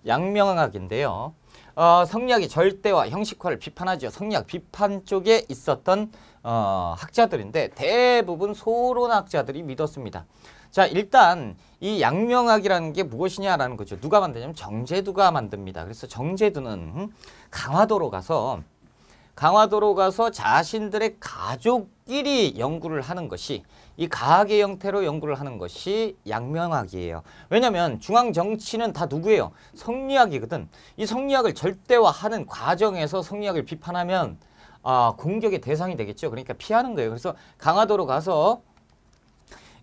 양명학인데요. 성리학이 절대화, 형식화를 비판하죠. 성리학 비판 쪽에 있었던 학자들인데 대부분 소론학자들이 믿었습니다. 자, 일단 이 양명학이라는 게 무엇이냐라는 거죠. 누가 만드냐면 정제두가 만듭니다. 그래서 정제두는 강화도로 가서 자신들의 가족끼리 연구를 하는 것이, 이 가학의 형태로 연구를 하는 것이 양명학이에요. 왜냐하면 중앙 정치는 다 누구예요? 성리학이거든. 이 성리학을 절대화하는 과정에서 성리학을 비판하면 공격의 대상이 되겠죠. 그러니까 피하는 거예요. 그래서 강화도로 가서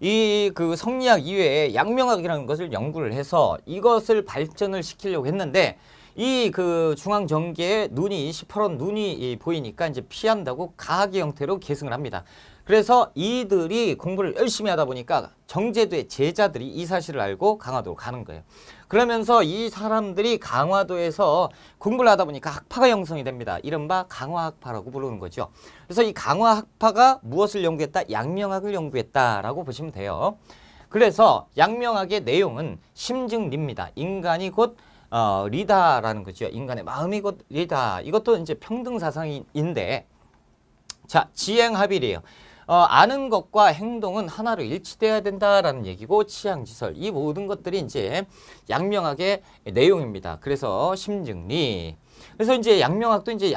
이 그 성리학 이외에 양명학이라는 것을 연구를 해서 이것을 발전을 시키려고 했는데, 이 그 중앙 정계에 눈이 시퍼런 눈이 보이니까 이제 피한다고 가학의 형태로 계승을 합니다. 그래서 이들이 공부를 열심히 하다 보니까 정제도의 제자들이 이 사실을 알고 강화도로 가는 거예요. 그러면서 이 사람들이 강화도에서 공부를 하다 보니까 학파가 형성이 됩니다. 이른바 강화학파라고 부르는 거죠. 그래서 이 강화학파가 무엇을 연구했다? 양명학을 연구했다라고 보시면 돼요. 그래서 양명학의 내용은 심증리입니다. 인간이 곧 리다라는 거죠. 인간의 마음이 곧 리다. 이것도 이제 평등사상인데, 자, 지행합일이에요. 아는 것과 행동은 하나로 일치돼야 된다라는 얘기고, 취향지설, 이 모든 것들이 이제 양명학의 내용입니다. 그래서 심증리. 그래서 이제 양명학도 이제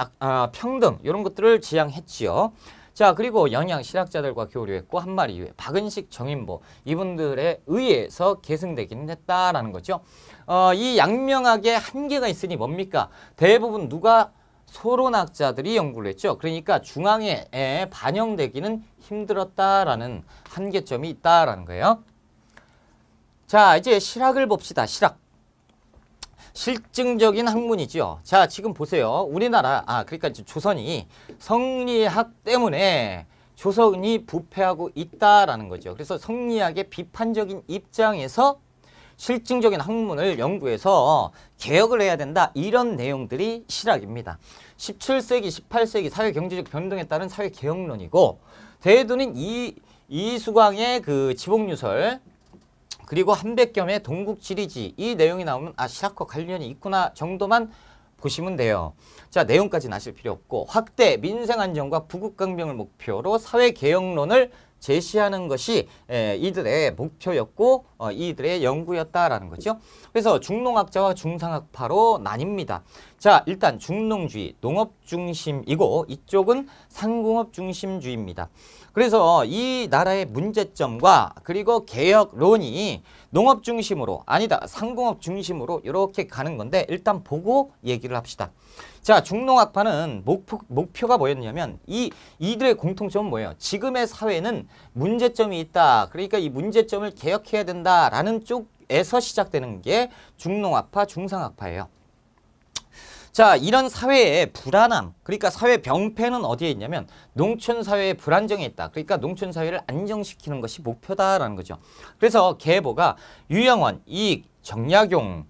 평등 이런 것들을 지향했지요. 자, 그리고 영양 실학자들과 교류했고, 한마리 이후에 박은식, 정인보 이분들에 의해서 계승되기는 했다라는 거죠. 이 양명학의 한계가 있으니 뭡니까? 대부분 누가? 소론학자들이 연구를 했죠. 그러니까 중앙에 반영되기는 힘들었다라는 한계점이 있다라는 거예요. 자, 이제 실학을 봅시다. 실학. 실증적인 학문이죠. 자, 지금 보세요. 우리나라, 그러니까 이제 조선이 성리학 때문에 조선이 부패하고 있다라는 거죠. 그래서 성리학의 비판적인 입장에서 실증적인 학문을 연구해서 개혁을 해야 된다. 이런 내용들이 실학입니다. 17세기, 18세기 사회경제적 변동에 따른 사회개혁론이고, 대두는 이수광의 그 지복유설, 그리고 한백겸의 동국지리지, 이 내용이 나오면 실학과 관련이 있구나 정도만 보시면 돼요. 자, 내용까지는 아실 필요 없고, 확대 민생안정과 부국강병을 목표로 사회개혁론을 제시하는 것이 이들의 목표였고 이들의 연구였다라는 거죠. 그래서 중농학자와 중상학파로 나뉩니다. 자, 일단 중농주의, 농업 중심이고 이쪽은 상공업 중심주의입니다. 그래서 이 나라의 문제점과 그리고 개혁론이 농업 중심으로, 아니다, 상공업 중심으로 이렇게 가는 건데, 일단 보고 얘기를 합시다. 자, 중농학파는 목표가 뭐였냐면 이들의 공통점은 뭐예요? 지금의 사회는 문제점이 있다. 그러니까 이 문제점을 개혁해야 된다라는 쪽에서 시작되는 게 중농학파, 중상학파예요. 자, 이런 사회의 불안함, 그러니까 사회 병폐는 어디에 있냐면 농촌 사회의 불안정에 있다. 그러니까 농촌 사회를 안정시키는 것이 목표다라는 거죠. 그래서 계보가 유영원, 이익, 정약용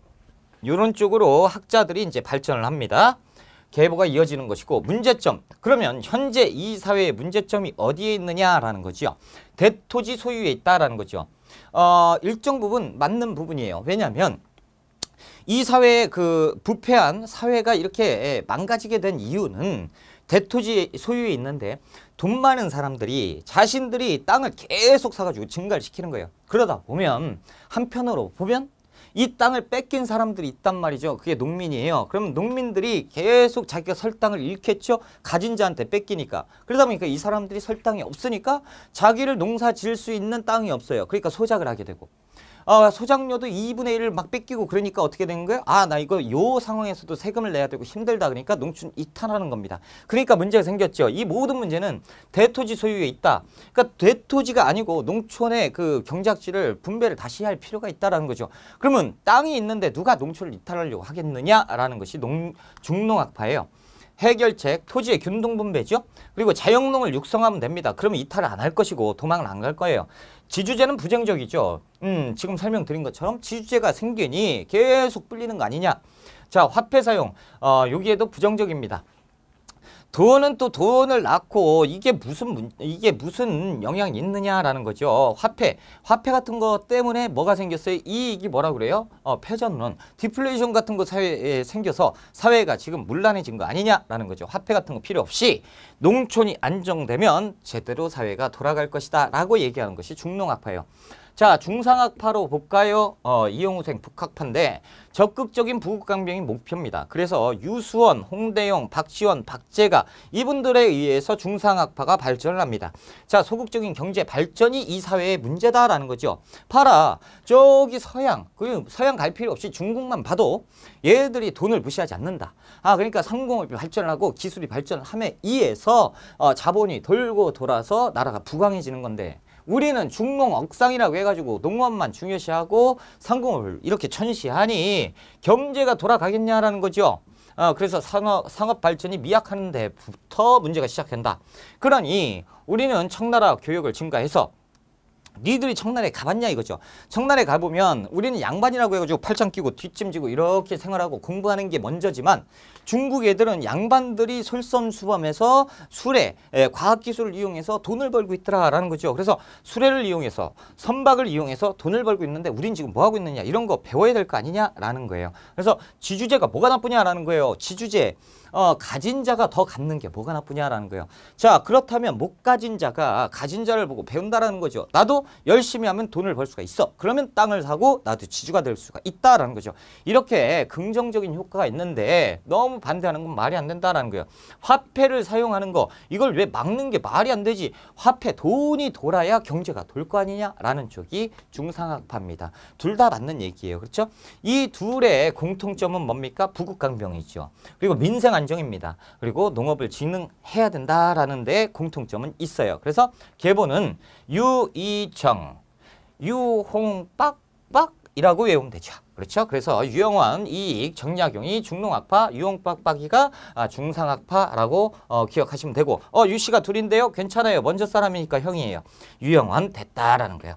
이런 쪽으로 학자들이 이제 발전을 합니다. 계보가 이어지는 것이고, 문제점, 그러면 현재 이 사회의 문제점이 어디에 있느냐라는 거죠. 대토지 소유에 있다라는 거죠. 일정 부분 맞는 부분이에요. 왜냐하면 이 사회의 그 부패한 사회가 이렇게 망가지게 된 이유는 대토지 소유에 있는데, 돈 많은 사람들이 자신들이 땅을 계속 사가지고 증가를 시키는 거예요. 그러다 보면 한편으로 보면 이 땅을 뺏긴 사람들이 있단 말이죠. 그게 농민이에요. 그럼 농민들이 계속 자기가 설 땅을 잃겠죠. 가진 자한테 뺏기니까. 그러다 보니까 이 사람들이 설 땅이 없으니까 자기를 농사 지을 수 있는 땅이 없어요. 그러니까 소작을 하게 되고, 소작료도 2분의 1을 막 뺏기고, 그러니까 어떻게 되는 거예요? 나 이거 요 상황에서도 세금을 내야 되고 힘들다. 그러니까 농촌 이탈하는 겁니다. 그러니까 문제가 생겼죠. 이 모든 문제는 대토지 소유에 있다. 그러니까 대토지가 아니고 농촌의 그 경작지를 분배를 다시 할 필요가 있다라는 거죠. 그러면 땅이 있는데 누가 농촌을 이탈하려고 하겠느냐라는 것이 중농학파예요. 해결책, 토지의 균등분배죠. 그리고 자영농을 육성하면 됩니다. 그러면 이탈을 안 할 것이고 도망을 안 갈 거예요. 지주제는 부정적이죠. 지금 설명드린 것처럼 지주제가 생기니 계속 불리는 거 아니냐. 자, 화폐 사용, 여기에도 부정적입니다. 돈은 또 돈을 낳고 이게 무슨 영향이 있느냐라는 거죠. 화폐 같은 거 때문에 뭐가 생겼어요? 이익이 뭐라 그래요? 패전론, 디플레이션 같은 거 사회에 생겨서 사회가 지금 문란해진 거 아니냐라는 거죠. 화폐 같은 거 필요 없이 농촌이 안정되면 제대로 사회가 돌아갈 것이다 라고 얘기하는 것이 중농학파예요. 자, 중상학파로 볼까요? 이용우생 북학파인데 적극적인 부국강병이 목표입니다. 그래서 유수원, 홍대영, 박지원, 박재가 이분들에 의해서 중상학파가 발전을 합니다. 자, 소극적인 경제 발전이 이 사회의 문제다라는 거죠. 봐라, 저기 서양 갈 필요 없이 중국만 봐도 얘들이 돈을 무시하지 않는다. 그러니까 상공업이 발전을 하고 기술이 발전함에 의해서 자본이 돌고 돌아서 나라가 부강해지는 건데, 우리는 중농억상이라고 해가지고 농업만 중요시하고 상공업을 이렇게 천시하니 경제가 돌아가겠냐라는 거죠. 그래서 상업 발전이 미약한 데부터 문제가 시작된다. 그러니 우리는 청나라 교육을 증가해서, 니들이 청나라에 가봤냐 이거죠. 청나라에 가보면 우리는 양반이라고 해가지고 팔짱 끼고 뒷짐지고 이렇게 생활하고 공부하는 게 먼저지만, 중국 애들은 양반들이 솔선수범해서 수레, 과학기술을 이용해서 돈을 벌고 있더라라는 거죠. 그래서 수레를 이용해서, 선박을 이용해서 돈을 벌고 있는데 우린 지금 뭐 하고 있느냐, 이런 거 배워야 될 거 아니냐라는 거예요. 그래서 지주제가 뭐가 나쁘냐라는 거예요. 지주제, 가진 자가 더 갚는 게 뭐가 나쁘냐라는 거예요. 자, 그렇다면 못 가진 자가 가진 자를 보고 배운다라는 거죠. 나도 열심히 하면 돈을 벌 수가 있어. 그러면 땅을 사고 나도 지주가 될 수가 있다라는 거죠. 이렇게 긍정적인 효과가 있는데 너무 반대하는 건 말이 안 된다라는 거예요. 화폐를 사용하는 거, 이걸 왜 막는 게 말이 안 되지. 화폐, 돈이 돌아야 경제가 돌 거 아니냐라는 쪽이 중상학파입니다. 둘 다 맞는 얘기예요. 그렇죠? 이 둘의 공통점은 뭡니까? 부국강병이죠. 그리고 민생 안정입니다. 그리고 농업을 진흥해야 된다라는 데 공통점은 있어요. 그래서 계보는 유이정, 유홍빡빡이라고 외우면 되죠. 그렇죠? 그래서 유영환, 이익, 정약용이 중농학파, 유홍빡빡이가 중상학파라고 기억하시면 되고, 유씨가 둘인데요. 괜찮아요. 먼저 사람이니까 형이에요. 유영환 됐다라는 거예요.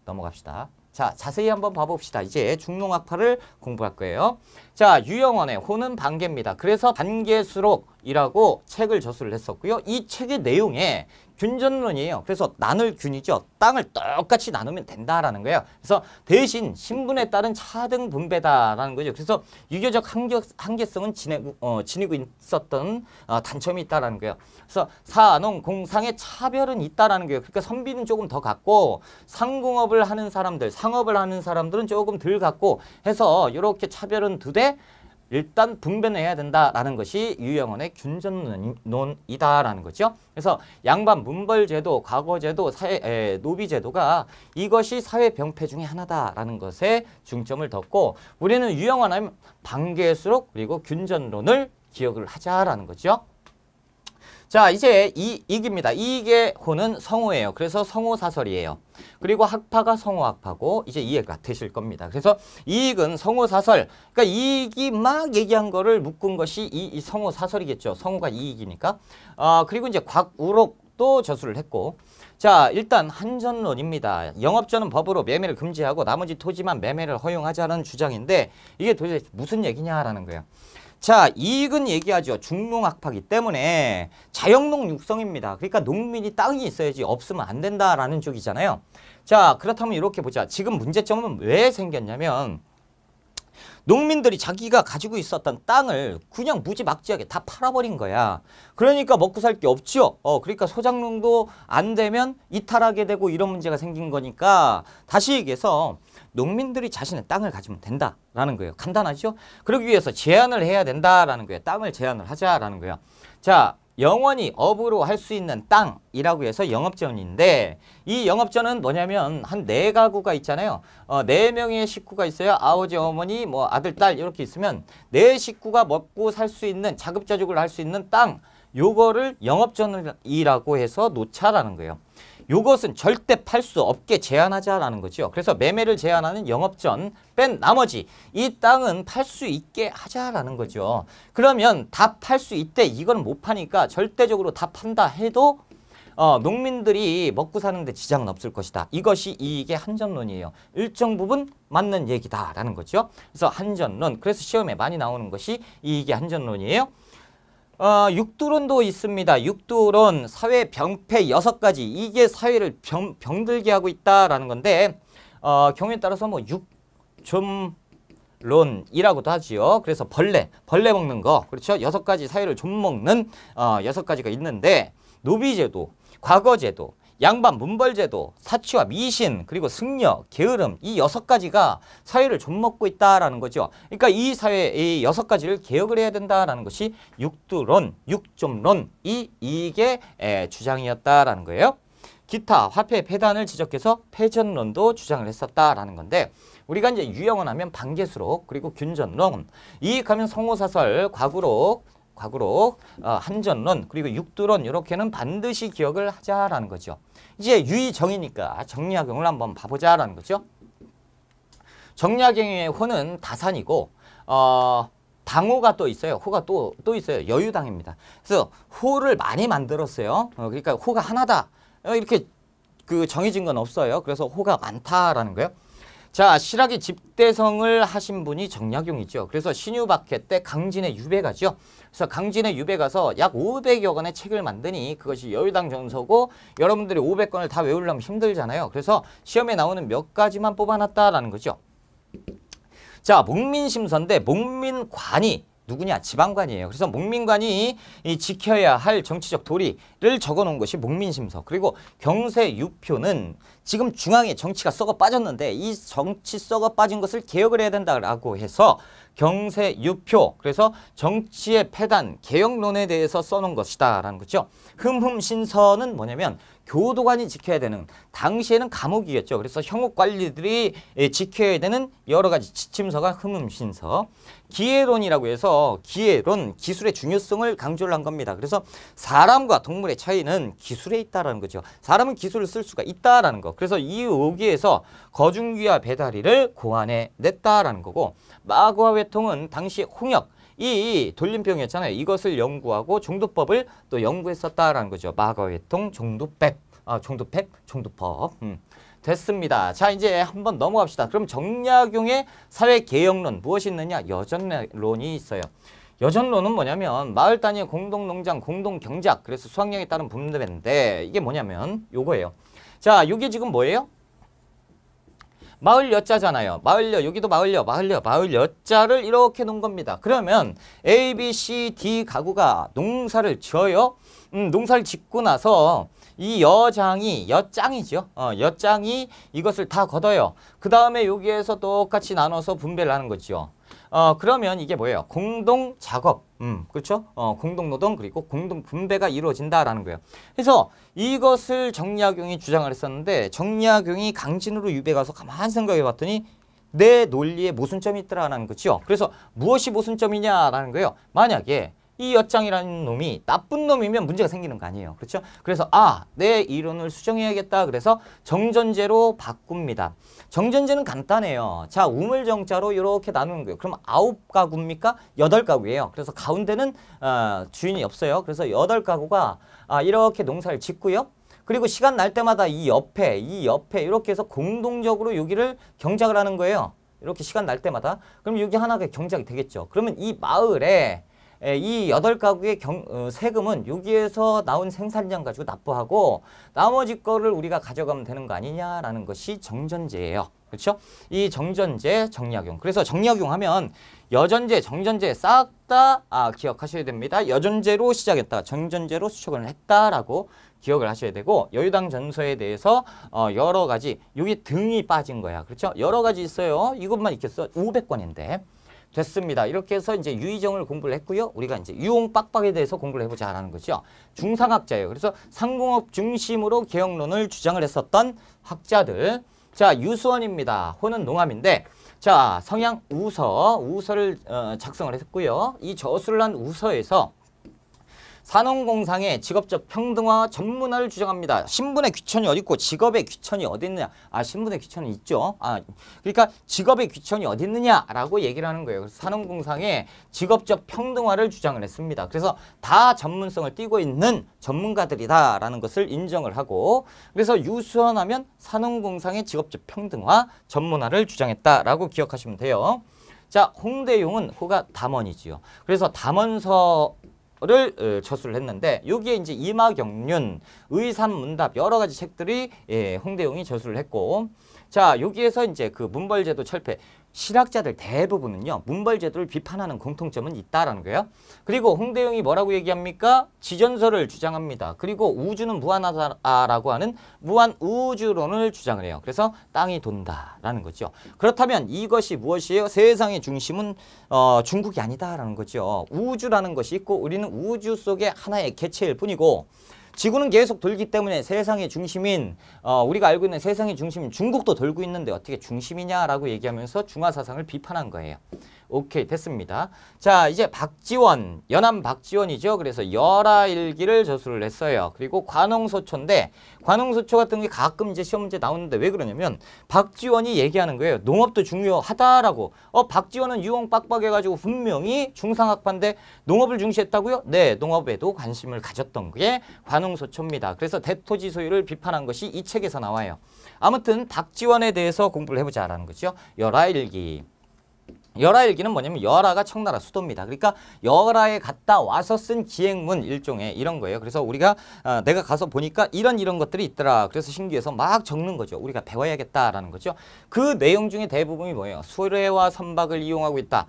넘어갑시다. 자, 자세히 한번 봐봅시다. 이제 중농학파를 공부할 거예요. 자, 유영원의 호는 반개입니다. 그래서 반개수록이라고 책을 저술을 했었고요. 이 책의 내용에 균전론이에요. 그래서 나눌 균이죠. 땅을 똑같이 나누면 된다라는 거예요. 그래서 대신 신분에 따른 차등 분배다라는 거죠. 그래서 유교적 한계성은 지니고 있었던 단점이 있다라는 거예요. 그래서 사농, 공상의 차별은 있다라는 거예요. 그러니까 선비는 조금 더 갖고 상공업을 하는 사람들, 상업을 하는 사람들은 조금 덜 갖고 해서 이렇게 차별은 두되 일단 분배는 해야 된다라는 것이 유영원의 균전론이다라는 거죠. 그래서 양반 문벌제도, 과거제도, 노비제도가 이것이 사회 병폐 중에 하나다라는 것에 중점을 뒀고, 우리는 유영원의 반개수록 그리고 균전론을 기억을 하자라는 거죠. 자, 이제 이익입니다. 이익의 호는 성호예요. 그래서 성호사설이에요. 그리고 학파가 성호학파고, 이제 이해가 되실 겁니다. 그래서 이익은 성호사설, 그러니까 이익이 막 얘기한 거를 묶은 것이 이 성호사설이겠죠. 성호가 이익이니까. 그리고 이제 곽우록도 저술을 했고, 자, 일단 한전론입니다. 영업전은 법으로 매매를 금지하고 나머지 토지만 매매를 허용하자는 주장인데, 이게 도대체 무슨 얘기냐라는 거예요. 자, 이익은 얘기하죠. 중농학파이기 때문에 자영농 육성입니다. 그러니까 농민이 땅이 있어야지 없으면 안 된다라는 쪽이잖아요. 자, 그렇다면 이렇게 보자. 지금 문제점은 왜 생겼냐면, 농민들이 자기가 가지고 있었던 땅을 그냥 무지막지하게 다 팔아버린 거야. 그러니까 먹고 살 게 없죠. 그러니까 소작농도 안 되면 이탈하게 되고 이런 문제가 생긴 거니까, 다시 얘기해서 농민들이 자신의 땅을 가지면 된다라는 거예요. 간단하죠? 그러기 위해서 제한을 해야 된다라는 거예요. 땅을 제한을 하자라는 거예요. 자, 영원히 업으로 할 수 있는 땅이라고 해서 영업전인데, 이 영업전은 뭐냐면 한 4가구가 있잖아요. 4명의 식구가 있어요. 아버지, 어머니, 뭐 아들, 딸 이렇게 있으면 4식구가 먹고 살 수 있는, 자급자족을 할 수 있는 땅, 요거를 영업전이라고 해서 놓자라는 거예요. 요것은 절대 팔 수 없게 제한하자라는 거죠. 그래서 매매를 제한하는 영업전 뺀 나머지 이 땅은 팔 수 있게 하자라는 거죠. 그러면 다 팔 수 있대. 이건 못 파니까 절대적으로 다 판다 해도 농민들이 먹고 사는데 지장은 없을 것이다. 이것이 이익의 한전론이에요. 일정 부분 맞는 얘기다라는 거죠. 그래서 한전론, 그래서 시험에 많이 나오는 것이 이익의 한전론이에요. 육두론도 있습니다. 육두론, 사회 병폐 6가지. 이게 사회를 병들게 하고 있다라는 건데 경우에 따라서 뭐 육좀론이라고도 하지요. 그래서 벌레 먹는 거. 그렇죠? 6가지 사회를 좀먹는 6가지가 있는데 노비제도, 과거제도, 양반 문벌제도, 사치와 미신, 그리고 승려, 게으름 이 6가지가 사회를 좀먹고 있다라는 거죠. 그러니까 이 사회 이 6가지를 개혁을 해야 된다라는 것이 육두론, 육좀론 이게 주장이었다라는 거예요. 기타 화폐 폐단을 지적해서 패전론도 주장을 했었다라는 건데 우리가 이제 유형을 하면 반개수록 그리고 균전론, 이익하면 성호사설, 과구록, 한전론, 그리고 육두론 이렇게는 반드시 기억을 하자라는 거죠. 이제 유의정이니까 정리학용을 한번 봐보자라는 거죠. 정리학용의 호는 다산이고 당호가 또 있어요. 호가 또 있어요. 여유당입니다. 그래서 호를 많이 만들었어요. 그러니까 호가 하나다. 이렇게 그 정해진 건 없어요. 그래서 호가 많다라는 거예요. 자, 실학이 집대성을 하신 분이 정약용이죠. 그래서 신유박해 때 강진의 유배가죠. 그래서 강진의 유배가서 약 500여 권의 책을 만드니 그것이 여유당 전서고 여러분들이 500권을 다 외우려면 힘들잖아요. 그래서 시험에 나오는 몇 가지만 뽑아놨다라는 거죠. 자, 목민심서인데 목민관이 누구냐? 지방관이에요. 그래서 목민관이 지켜야 할 정치적 도리를 적어놓은 것이 목민심서. 그리고 경세유표는 지금 중앙에 정치가 썩어 빠졌는데 이 정치 썩어 빠진 것을 개혁을 해야 된다라고 해서 경세유표, 그래서 정치의 폐단, 개혁론에 대해서 써놓은 것이다라는 거죠. 흠흠신서는 뭐냐면 교도관이 지켜야 되는, 당시에는 감옥이었죠. 그래서 형옥관리들이 지켜야 되는 여러 가지 지침서가 흠흠신서. 기회론이라고 해서 기회론, 기술의 중요성을 강조를 한 겁니다. 그래서 사람과 동물의 차이는 기술에 있다라는 거죠. 사람은 기술을 쓸 수가 있다라는 거. 그래서 이 오기에서 거중귀와 배다리를 고안해 냈다라는 거고, 마구와 회통은 당시 홍역, 이 돌림병이었잖아요. 이것을 연구하고 종도법을 또 연구했었다라는 거죠. 마가회통, 종도법, 종도법. 됐습니다. 자, 이제 한번 넘어갑시다. 그럼 정약용의 사회개혁론 무엇이 있느냐? 여전론이 있어요. 여전론은 뭐냐면 마을 단위 공동농장, 공동경작, 그래서 수확량에 따른 분배인데 이게 뭐냐면 요거예요. 자, 요게 지금 뭐예요? 마을 여자잖아요. 마을여, 여기도 마을여, 마을 여자를 이렇게 놓은 겁니다. 그러면 A, B, C, D 가구가 농사를 지어요. 농사를 짓고 나서 이 여장이죠. 여장이 이것을 다 걷어요. 그 다음에 여기에서 똑같이 나눠서 분배를 하는 거죠. 그러면 이게 뭐예요? 공동 작업, 그렇죠? 공동 노동 그리고 공동 분배가 이루어진다라는 거예요. 그래서 이것을 정약용이 주장을 했었는데 정약용이 강진으로 유배 가서 가만히 생각해 봤더니 내 논리에 모순점이 있더라는 거죠. 그래서 무엇이 모순점이냐라는 거예요. 만약에 이 엿장이라는 놈이 나쁜 놈이면 문제가 생기는 거 아니에요. 그렇죠? 그래서 내 이론을 수정해야겠다. 그래서 정전제로 바꿉니다. 정전제는 간단해요. 자, 우물정자로 이렇게 나누는 거예요. 그럼 9가구입니까? 8가구예요. 그래서 가운데는 주인이 없어요. 그래서 8가구가 이렇게 농사를 짓고요. 그리고 시간 날 때마다 이 옆에 이렇게 해서 공동적으로 여기를 경작을 하는 거예요. 이렇게 시간 날 때마다. 그럼 여기 하나가 경작이 되겠죠. 그러면 이 마을에 이 8가구의 세금은 여기에서 나온 생산량 가지고 납부하고 나머지 거를 우리가 가져가면 되는 거 아니냐라는 것이 정전제예요. 그렇죠? 이 정전제, 정약용. 그래서 정약용 하면 여전제, 정전제 싹 다 기억하셔야 됩니다. 여전제로 시작했다. 정전제로 수척을 했다라고 기억을 하셔야 되고, 여유당 전서에 대해서 여러 가지, 여기 등이 빠진 거야. 그렇죠? 여러 가지 있어요. 이것만 있겠어? 500권인데. 됐습니다. 이렇게 해서 이제 유의정을 공부를 했고요. 우리가 이제 유홍 빡빡에 대해서 공부를 해보자라는 거죠. 중상학자예요. 그래서 상공업 중심으로 개혁론을 주장을 했었던 학자들. 자, 유수원입니다. 호는 농암인데, 자, 성향 우서를 작성을 했고요. 이 저술을 한 우서에서 산업공상의 직업적 평등화 전문화를 주장합니다. 신분의 귀천이 어디 있고 직업의 귀천이 어디 있느냐. 신분의 귀천이 있죠. 그러니까 직업의 귀천이 어디 있느냐라고 얘기를 하는 거예요. 그래서 산업공상의 직업적 평등화를 주장을 했습니다. 그래서 다 전문성을 띠고 있는 전문가들이다라는 것을 인정을 하고, 그래서 유수원하면 산업공상의 직업적 평등화 전문화를 주장했다라고 기억하시면 돼요. 자, 홍대용은 호가 담원이지요. 그래서 담원서 거를 저술을 했는데 여기에 이제 이마경륜, 의산문답 여러 가지 책들이 홍대용이 저술을 했고 자 여기에서 이제 그 문벌제도 철폐 실학자들 대부분은요 문벌제도를 비판하는 공통점은 있다라는 거예요. 그리고 홍대용이 뭐라고 얘기합니까? 지전설을 주장합니다. 그리고 우주는 무한하다라고 하는 무한우주론을 주장을 해요. 그래서 땅이 돈다라는 거죠. 그렇다면 이것이 무엇이에요? 세상의 중심은 중국이 아니다라는 거죠. 우주라는 것이 있고 우리는 우주 속의 하나의 개체일 뿐이고 지구는 계속 돌기 때문에 세상의 중심인 우리가 알고 있는 세상의 중심인 중국도 돌고 있는데 어떻게 중심이냐라고 얘기하면서 중화사상을 비판한 거예요. 오케이 됐습니다. 자 이제 박지원 연암 박지원이죠. 그래서 열하일기를 저술을 했어요. 그리고 관홍소초인데 관홍소초 같은 게 가끔 이제 시험 문제 나오는데 왜 그러냐면 박지원이 얘기하는 거예요. 농업도 중요하다라고. 박지원은 유흥 빡빡해가지고 분명히 중상학파인데 농업을 중시했다고요? 네, 농업에도 관심을 가졌던 게 관홍소초입니다. 그래서 대토지 소유를 비판한 것이 이 책에서 나와요. 아무튼 박지원에 대해서 공부를 해보자라는 거죠. 열하일기. 열하일기는 뭐냐면 열하가 청나라 수도입니다. 그러니까 열하에 갔다 와서 쓴 기행문 일종의 이런 거예요. 그래서 우리가 내가 가서 보니까 이런 것들이 있더라. 그래서 신기해서 막 적는 거죠. 우리가 배워야겠다라는 거죠. 그 내용 중에 대부분이 뭐예요? 수레와 선박을 이용하고 있다.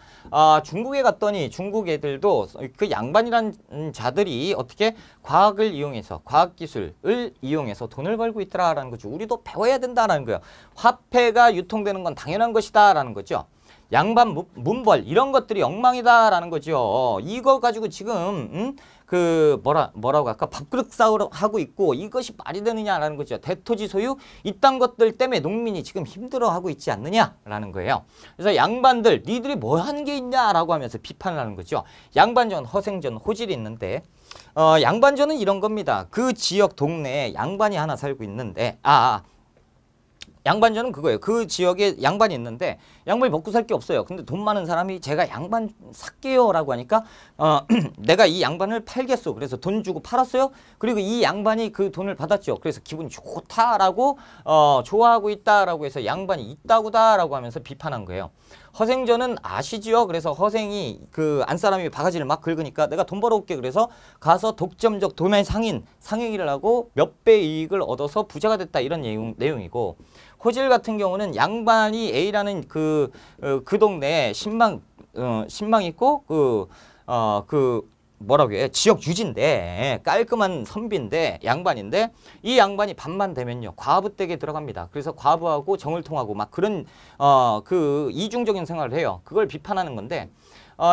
중국에 갔더니 중국 애들도 그 양반이란 자들이 어떻게 과학을 이용해서 과학기술을 이용해서 돈을 벌고 있더라라는 거죠. 우리도 배워야 된다라는 거예요. 화폐가 유통되는 건 당연한 것이다라는 거죠. 양반 문벌 이런 것들이 엉망이다라는 거죠. 이거 가지고 지금 그 뭐라고 할까 밥그릇 싸우러 하고 있고 이것이 말이 되느냐라는 거죠. 대토지 소유 이딴 것들 때문에 농민이 지금 힘들어하고 있지 않느냐라는 거예요. 그래서 양반들 니들이 뭐 하는 게 있냐라고 하면서 비판을 하는 거죠. 양반전, 허생전, 호질이 있는데 양반전은 이런 겁니다. 그 지역 동네에 양반이 하나 살고 있는데 양반전은 그거예요. 그 지역에 양반이 있는데 양반이 먹고 살 게 없어요. 근데 돈 많은 사람이 제가 양반 살게요 라고 하니까 내가 이 양반을 팔겠어. 그래서 돈 주고 팔았어요. 그리고 이 양반이 그 돈을 받았죠. 그래서 기분이 좋다라고 좋아하고 있다라고 해서 양반이 있다고다라고 하면서 비판한 거예요. 허생전은 아시지요? 그래서 허생이 그 안사람이 바가지를 막 긁으니까 내가 돈 벌어올게. 그래서 가서 독점적 도매 상행위를 하고 몇 배 이익을 얻어서 부자가 됐다 이런 내용이고 호질 같은 경우는 양반이 A라는 그 동네에 신망 있고 뭐라고 해요? 지역 유지인데 깔끔한 선비인데 양반인데 이 양반이 밤만 되면요 과부 댁에 들어갑니다. 그래서 과부하고 정을 통하고 막 그런 그 이중적인 생활을 해요. 그걸 비판하는 건데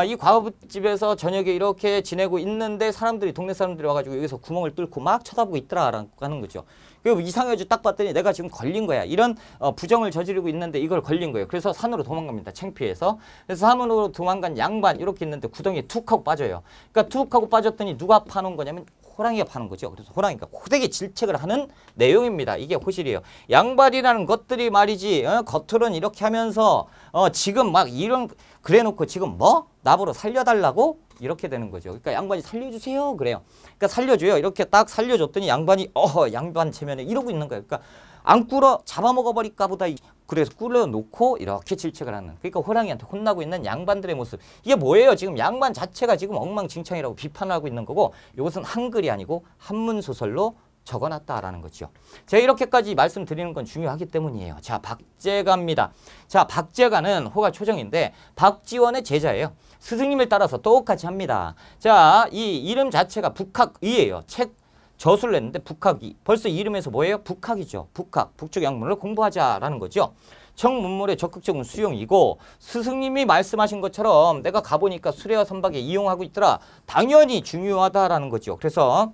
이 과부집에서 저녁에 이렇게 지내고 있는데 동네 사람들이 와가지고 여기서 구멍을 뚫고 막 쳐다보고 있더라라고 하는 거죠. 그리고 이상해가지고 딱 봤더니 내가 지금 걸린 거야. 이런 부정을 저지르고 있는데 이걸 걸린 거예요. 그래서 산으로 도망갑니다. 창피해서. 그래서 산으로 도망간 양반 이렇게 있는데 구덩이에 툭 하고 빠져요. 그러니까 툭 하고 빠졌더니 누가 파는 거냐면 호랑이가 파는 거죠. 그래서 호랑이가 호되게 질책을 하는 내용입니다. 이게 호실이에요. 양반이라는 것들이 말이지 겉으로는 이렇게 하면서 지금 막 이런 그래놓고 지금 뭐? 나보러 살려달라고? 이렇게 되는 거죠. 그러니까 양반이 살려주세요. 그래요. 그러니까 살려줘요. 이렇게 딱 살려줬더니 양반이 양반 체면에 이러고 있는 거예요. 그러니까 안 꿇어 잡아먹어버릴까 보다. 그래서 꿇어놓고 이렇게 질책을 하는. 그러니까 호랑이한테 혼나고 있는 양반들의 모습. 이게 뭐예요? 지금 양반 자체가 지금 엉망진창이라고 비판하고 있는 거고 이것은 한글이 아니고 한문소설로 적어놨다라는 거죠. 제가 이렇게까지 말씀드리는 건 중요하기 때문이에요. 자, 박제가입니다. 자, 박제가는 호가 초정인데 박지원의 제자예요. 스승님을 따라서 똑같이 합니다. 자, 이 이름 자체가 북학의예요. 책 저술을 했는데 북학이. 벌써 이름에서 뭐예요? 북학이죠. 북학, 북쪽 약문을 공부하자라는 거죠. 청문물의 적극적인 수용이고 스승님이 말씀하신 것처럼 내가 가보니까 수레와 선박에 이용하고 있더라. 당연히 중요하다라는 거죠. 그래서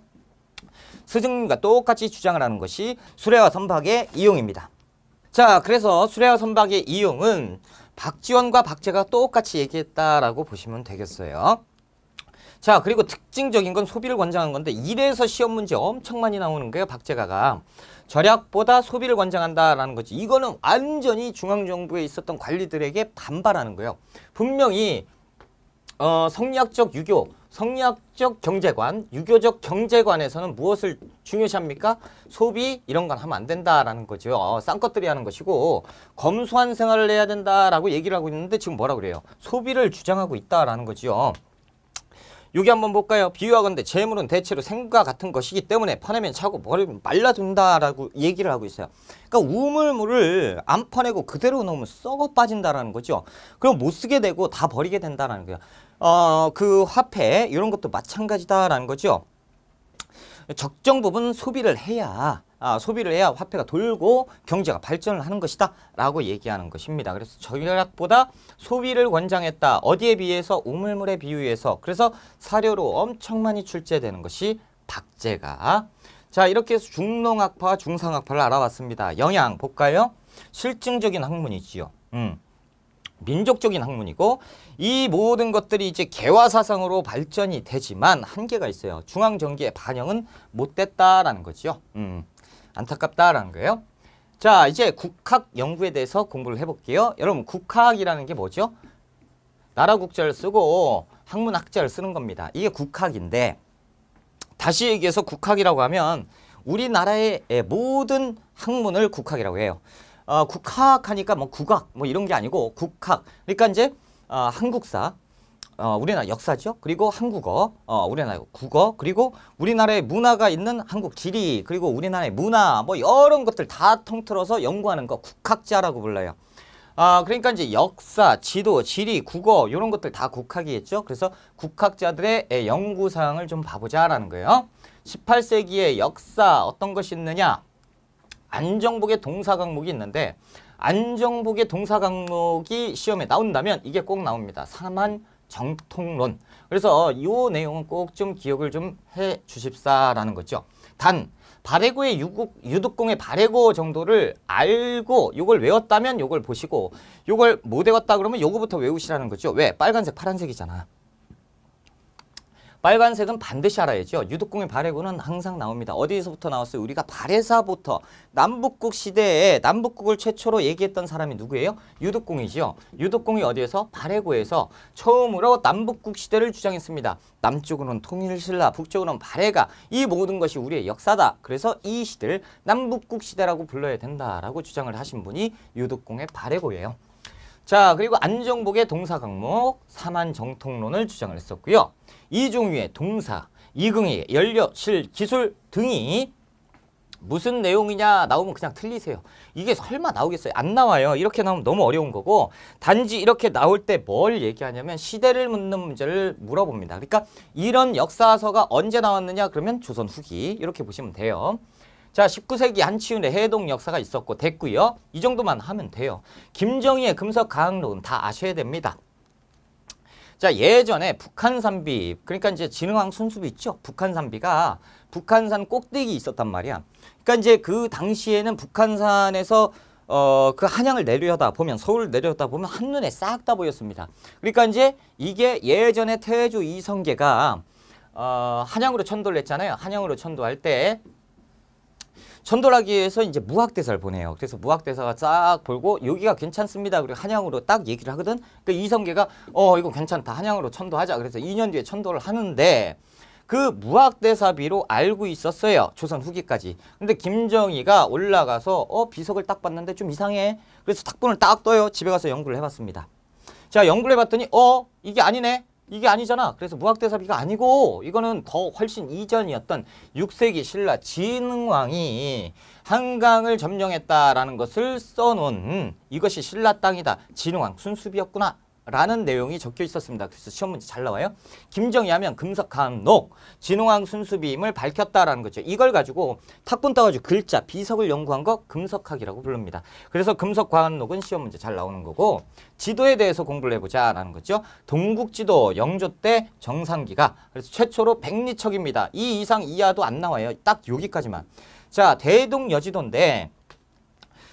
스승님과 똑같이 주장을 하는 것이 수레와 선박의 이용입니다. 자, 그래서 수레와 선박의 이용은 박지원과 박제가 똑같이 얘기했다라고 보시면 되겠어요. 자, 그리고 특징적인 건 소비를 권장한 건데 이래서 시험 문제 엄청 많이 나오는 거예요. 박제가가. 절약보다 소비를 권장한다라는 거지. 이거는 완전히 중앙정부에 있었던 관리들에게 반발하는 거예요. 분명히 성리학적 유교, 성리학적 경제관, 유교적 경제관에서는 무엇을 중요시합니까? 소비 이런 건 하면 안 된다라는 거죠. 싼것들이 하는 것이고 검소한 생활을 해야 된다라고 얘기를 하고 있는데 지금 뭐라 그래요? 소비를 주장하고 있다라는 거죠. 여기 한번 볼까요? 비유하건대 재물은 대체로 생과 같은 것이기 때문에 퍼내면 차고 버리면 말라둔다라고 얘기를 하고 있어요. 그러니까 우물물을 안 퍼내고 그대로 놓으면 썩어 빠진다라는 거죠. 그럼 못 쓰게 되고 다 버리게 된다라는 거예요. 그 화폐 이런 것도 마찬가지다라는 거죠. 적정 부분 소비를 해야 화폐가 돌고 경제가 발전을 하는 것이다 라고 얘기하는 것입니다. 그래서 전략보다 소비를 권장했다. 어디에 비해서? 우물물에 비유해서. 그래서 사료로 엄청 많이 출제되는 것이 박제가. 자, 이렇게 해서 중농학파와 중상학파를 알아봤습니다. 영양 볼까요? 실증적인 학문이지요. 민족적인 학문이고 이 모든 것들이 이제 개화사상으로 발전이 되지만 한계가 있어요. 중앙정기의 반영은 못 됐다라는 거죠. 안타깝다라는 거예요. 자, 이제 국학 연구에 대해서 공부를 해볼게요. 여러분, 국학이라는 게 뭐죠? 나라 국자를 쓰고 학문 학자를 쓰는 겁니다. 이게 국학인데, 다시 얘기해서 국학이라고 하면 우리나라의 모든 학문을 국학이라고 해요. 국학하니까 뭐 국악 뭐 이런 게 아니고 국학. 그러니까 이제 한국사, 우리나라 역사죠. 그리고 한국어, 우리나라 국어, 그리고 우리나라의 문화가 있는 한국 지리, 그리고 우리나라의 문화, 뭐 이런 것들 다 통틀어서 연구하는 거 국학자라고 불러요. 그러니까 이제 역사, 지도, 지리, 국어 이런 것들 다 국학이겠죠. 그래서 국학자들의 연구사항을 좀 봐보자라는 거예요. 18세기의 역사 어떤 것이 있느냐? 안정복의 동사 강목이 있는데 안정복의 동사 강목이 시험에 나온다면 이게 꼭 나옵니다. 사만 정통론. 그래서 이 내용은 꼭 좀 기억을 좀 해 주십사라는 거죠. 단 발해고의 유득공의 발해고 정도를 알고 요걸 외웠다면 요걸 보시고 요걸 못 외웠다 그러면 요거부터 외우시라는 거죠. 왜? 빨간색 파란색이잖아. 빨간색은 반드시 알아야죠. 유득공의 발해고는 항상 나옵니다. 어디서부터 나왔어요? 우리가 발해사부터 남북국 시대에 남북국을 최초로 얘기했던 사람이 누구예요? 유득공이죠. 유득공이 어디에서? 발해고에서 처음으로 남북국 시대를 주장했습니다. 남쪽으로는 통일신라, 북쪽으로는 발해가. 이 모든 것이 우리의 역사다. 그래서 이 시대를 남북국 시대라고 불러야 된다라고 주장을 하신 분이 유득공의 발해고예요. 자, 그리고 안정복의 동사 강목 사만정통론을 주장을 했었고요. 이종유의 동사, 이긍희의 연료, 실, 기술 등이 무슨 내용이냐 나오면 그냥 틀리세요. 이게 설마 나오겠어요? 안 나와요. 이렇게 나오면 너무 어려운 거고 단지 이렇게 나올 때 뭘 얘기하냐면 시대를 묻는 문제를 물어봅니다. 그러니까 이런 역사서가 언제 나왔느냐 그러면 조선 후기 이렇게 보시면 돼요. 자, 19세기 한치윤의 해동 역사가 있었고 됐고요. 이 정도만 하면 돼요. 김정희의 금석가항록은 다 아셔야 됩니다. 자, 예전에 북한산비, 그러니까 이제 진흥왕 순수비 있죠? 북한산비가 북한산 꼭대기 있었단 말이야. 그러니까 이제 그 당시에는 북한산에서 그 한양을 내려다 보면, 서울을 내려다 보면 한눈에 싹 다 보였습니다. 그러니까 이제 이게 예전에 태조 이성계가 한양으로 천도를 했잖아요. 한양으로 천도할 때 천도하기 위해서 이제 무학대사를 보내요. 그래서 무학대사가 쫙 보고 여기가 괜찮습니다. 그리고 한양으로 딱 얘기를 하거든. 그 이성계가 이거 괜찮다. 한양으로 천도하자. 그래서 2년 뒤에 천도를 하는데 그 무학대사비로 알고 있었어요. 조선 후기까지. 근데 김정희가 올라가서 비석을 딱 봤는데 좀 이상해. 그래서 탁본을 딱 떠요. 집에 가서 연구를 해봤습니다. 자, 연구를 해봤더니 이게 아니네. 이게 아니잖아. 그래서 무학대사비가 아니고 이거는 더 훨씬 이전이었던 6세기 신라 진흥왕이 한강을 점령했다라는 것을 써놓은 이것이 신라 땅이다. 진흥왕 순수비였구나. 라는 내용이 적혀 있었습니다. 그래서 시험 문제 잘 나와요. 김정희 하면 금석가항록, 진흥왕 순수비임을 밝혔다라는 거죠. 이걸 가지고 탁본 따가지고 글자, 비석을 연구한 거 금석학이라고 부릅니다. 그래서 금석가항록은 시험 문제 잘 나오는 거고 지도에 대해서 공부를 해보자라는 거죠. 동국지도 영조 때 정상기가 그래서 최초로 백리척입니다. 이 이상 이하도 안 나와요. 딱 여기까지만. 자, 대동여지도인데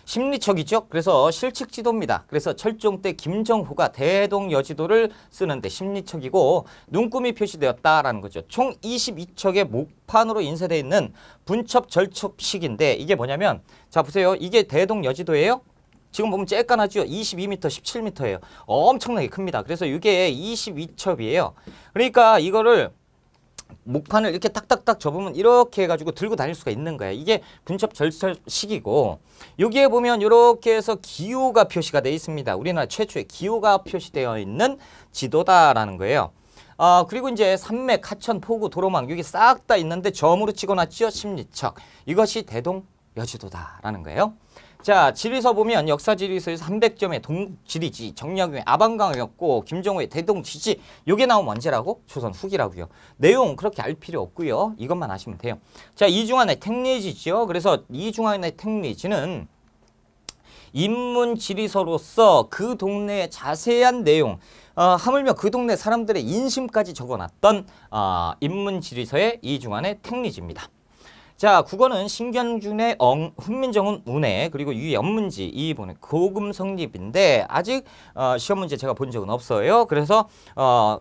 심리척이죠. 그래서 실칙지도입니다. 그래서 철종 때 김정호가 대동여지도를 쓰는데 심리척이고 눈금이 표시되었다라는 거죠. 총 22척의 목판으로 인쇄되어 있는 분첩절첩식인데 이게 뭐냐면 자 보세요. 이게 대동여지도예요. 지금 보면 쬐깐하죠. 22m, 17m예요. 엄청나게 큽니다. 그래서 이게 22첩이에요. 그러니까 이거를 목판을 이렇게 딱딱딱 접으면 이렇게 해가지고 들고 다닐 수가 있는 거예요. 이게 분첩 절철식이고 여기에 보면 이렇게 해서 기호가 표시가 되어 있습니다. 우리나라 최초의 기호가 표시되어 있는 지도다라는 거예요. 그리고 이제 산맥, 하천, 포구, 도로망 여기 싹 다 있는데 점으로 찍어놨죠. 심리척. 이것이 대동여지도다라는 거예요. 자, 지리서 보면 역사 지리서에서 300점의 동지리지, 정약용의 아방강이었고 김정호의 대동지지 요게 나오면 언제라고? 조선 후기라고요. 내용 그렇게 알 필요 없고요. 이것만 아시면 돼요. 자, 이중환의 택리지죠. 그래서 이중환의 택리지는 인문 지리서로서 그 동네의 자세한 내용, 하물며 그 동네 사람들의 인심까지 적어놨던 인문 지리서의 이중환의 택리지입니다. 자, 국어는 신경준의 훈민정음 운해 그리고 유연문지 이 보는 고금 성립인데 아직 시험 문제 제가 본 적은 없어요. 그래서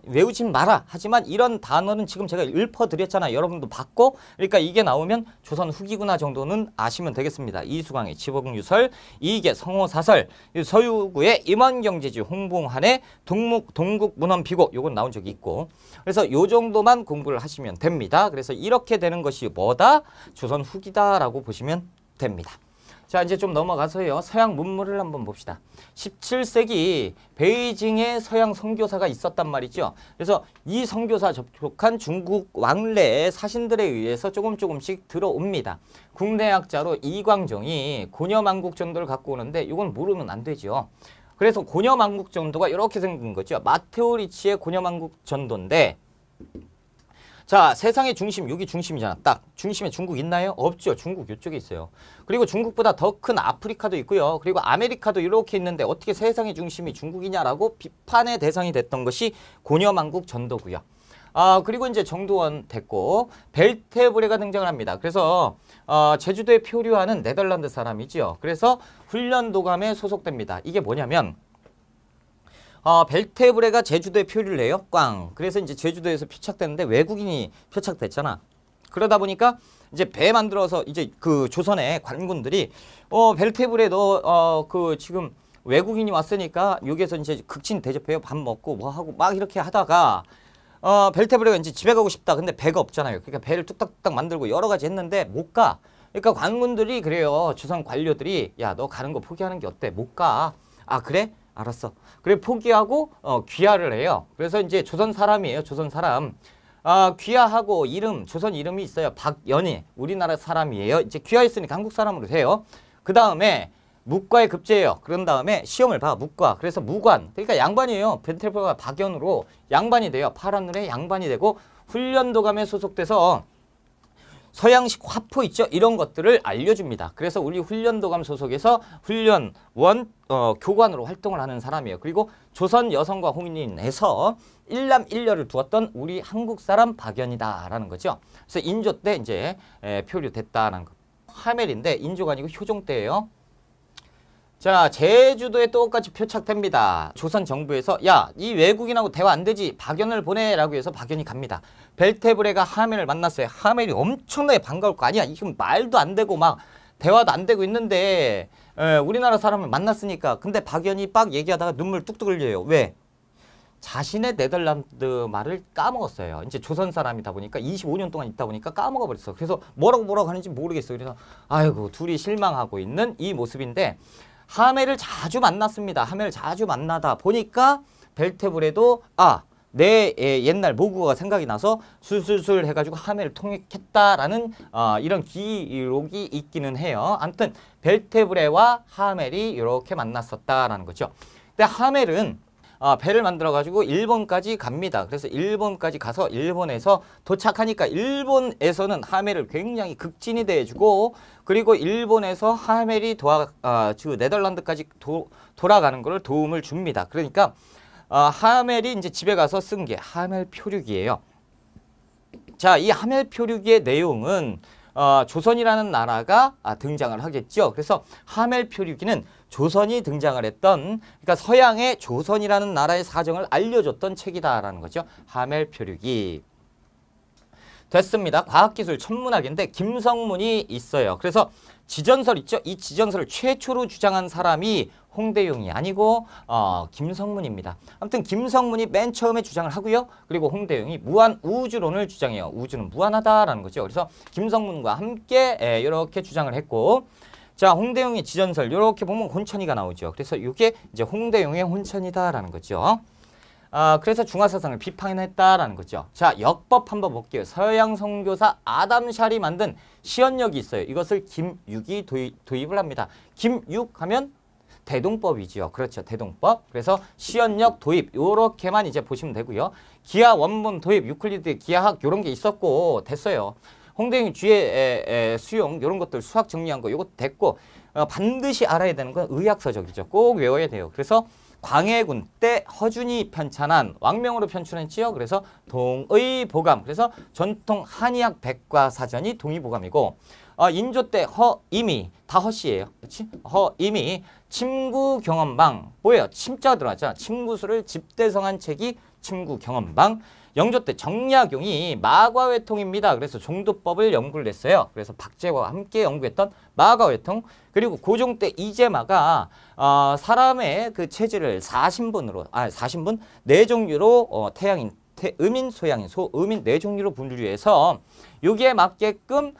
외우진 마라. 하지만 이런 단어는 지금 제가 읊어드렸잖아요. 여러분도 봤고 그러니까 이게 나오면 조선 후기구나 정도는 아시면 되겠습니다. 이수광의 지복유설, 이익의 성호사설, 서유구의 임원경제지, 홍봉한의 동국문헌비고 요건 나온 적이 있고 그래서 요 정도만 공부를 하시면 됩니다. 그래서 이렇게 되는 것이 뭐다? 조선 후기다라고 보시면 됩니다. 자, 이제 좀 넘어가서요. 서양 문물을 한번 봅시다. 17세기 베이징에 서양 선교사가 있었단 말이죠. 그래서 이 선교사 접촉한 중국 왕래의 사신들에 의해서 조금씩 들어옵니다. 국내학자로 이광정이 고려만국전도를 갖고 오는데 이건 모르면 안 되죠. 그래서 고려만국전도가 이렇게 생긴 거죠. 마테오 리치의 고려만국전도인데 자, 세상의 중심, 여기 중심이잖아. 딱 중심에 중국 있나요? 없죠. 중국 이쪽에 있어요. 그리고 중국보다 더 큰 아프리카도 있고요. 그리고 아메리카도 이렇게 있는데 어떻게 세상의 중심이 중국이냐라고 비판의 대상이 됐던 것이 고려만국 전도고요. 그리고 이제 정도원 됐고 벨테브레가 등장을 합니다. 그래서 제주도에 표류하는 네덜란드 사람이죠. 그래서 훈련도감에 소속됩니다. 이게 뭐냐면 벨테브레가 제주도에 표류를 해요. 꽝. 그래서 이제 제주도에서 표착됐는데 외국인이 표착됐잖아. 그러다 보니까 이제 배 만들어서 이제 그 조선의 관군들이 벨테브레 너 그 지금 외국인이 왔으니까 여기에서 이제 극진 대접해요. 밥 먹고 뭐 하고 막 이렇게 하다가 벨테브레가 이제 집에 가고 싶다. 근데 배가 없잖아요. 그러니까 배를 뚝딱뚝딱 만들고 여러 가지 했는데 못 가. 그러니까 관군들이 그래요. 조선 관료들이 야, 너 가는 거 포기하는 게 어때? 못 가. 아, 그래? 알았어. 그래 포기하고 귀화를 해요. 그래서 이제 조선 사람이에요. 조선 사람. 귀화하고 이름, 조선 이름이 있어요. 박연희. 우리나라 사람이에요. 이제 귀화했으니까 한국 사람으로 돼요. 그 다음에 무과에 급제해요. 그런 다음에 시험을 봐. 무과. 그래서 무관. 그러니까 양반이에요. 벤테프가 박연으로 양반이 돼요. 파란 눈에 양반이 되고 훈련도감에 소속돼서 서양식 화포 있죠? 이런 것들을 알려줍니다. 그래서 우리 훈련도감 소속에서 훈련원 교관으로 활동을 하는 사람이에요. 그리고 조선 여성과 홍인에서 일남일녀를 두었던 우리 한국 사람 박연이다라는 거죠. 그래서 인조 때 이제 표류됐다는 거. 하멜인데 인조가 아니고 효종 때예요. 자, 제주도에 똑같이 표착됩니다. 조선 정부에서 야, 이 외국인하고 대화 안 되지. 박연을 보내라고 해서 박연이 갑니다. 벨테브레가 하멜을 만났어요. 하멜이 엄청나게 반가울 거 아니야. 지금 말도 안 되고 막 대화도 안 되고 있는데 우리나라 사람을 만났으니까. 근데 박연이 빡 얘기하다가 눈물 뚝뚝 흘려요. 왜? 자신의 네덜란드 말을 까먹었어요. 이제 조선 사람이다 보니까 25년 동안 있다 보니까 까먹어버렸어. 그래서 뭐라고 하는지 모르겠어요. 그래서 아이고 둘이 실망하고 있는 이 모습인데 하멜을 자주 만났습니다. 하멜을 자주 만나다 보니까 벨테브레도 내 옛날 모국어가 생각이 나서 술술술 해가지고 하멜을 통역했다라는 이런 기록이 있기는 해요. 아무튼 벨테브레와 하멜이 이렇게 만났었다라는 거죠. 근데 하멜은 배를 만들어가지고 일본까지 갑니다. 그래서 일본까지 가서 일본에서 도착하니까 일본에서는 하멜을 굉장히 극진히 대해주고 그리고 일본에서 하멜이 네덜란드까지 돌아가는 걸 도움을 줍니다. 그러니까 하멜이 이제 집에 가서 쓴 게 하멜 표류기예요. 자, 이 하멜 표류기의 내용은 조선이라는 나라가 등장을 하겠죠. 그래서 하멜 표류기는 조선이 등장을 했던 그러니까 서양의 조선이라는 나라의 사정을 알려줬던 책이다라는 거죠. 하멜 표류기. 됐습니다. 과학기술 천문학인데 김성문이 있어요. 그래서 지전설 있죠. 이 지전설을 최초로 주장한 사람이 홍대용이 아니고 김성문입니다. 아무튼 김성문이 맨 처음에 주장을 하고요. 그리고 홍대용이 무한 우주론을 주장해요. 우주는 무한하다라는 거죠. 그래서 김성문과 함께 이렇게 주장을 했고 자, 홍대용의 지전설 이렇게 보면 혼천이가 나오죠. 그래서 이게 이제 홍대용의 혼천이다라는 거죠. 그래서 중화사상을 비판했다라는 거죠. 자, 역법 한번 볼게요. 서양 선교사 아담 샬이 만든 시언력이 있어요. 이것을 김육이 도입을 합니다. 김육 하면 대동법이지요. 그렇죠. 대동법. 그래서 시언력 도입 요렇게만 이제 보시면 되고요. 기하 원본 도입, 유클리드 기하학 요런 게 있었고 됐어요. 홍대영 주의 수용 요런 것들 수학 정리한 거 요거 됐고 반드시 알아야 되는 건 의학서적이죠. 꼭 외워야 돼요. 그래서 광해군 때 허준이 편찬한 왕명으로 편찬했지요. 그래서 동의보감. 그래서 전통 한의학 백과사전이 동의보감이고 인조 때 허임이 다 허씨예요. 그렇지? 허임이 침구경험방 뭐예요? 침자가 들어갔잖아. 침구술을 집대성한 책이 침구경험방. 영조 때 정약용이 마과외통입니다. 그래서 종도법을 연구를 했어요. 그래서 박재화와 함께 연구했던 마과외통. 그리고 고종 때 이재마가 사람의 그 체질을 4신분 네 종류로 태양인, 음인, 소양인, 소음인 네 종류로 분류해서 여기에 맞게끔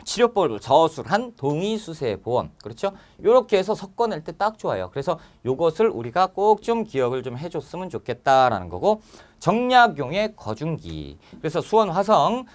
치료법을 저술한 동의수세보험. 그렇죠? 요렇게 해서 섞어낼 때 딱 좋아요. 그래서 요것을 우리가 꼭 좀 기억을 좀 해줬으면 좋겠다라는 거고 정약용의 거중기. 그래서 수원 화성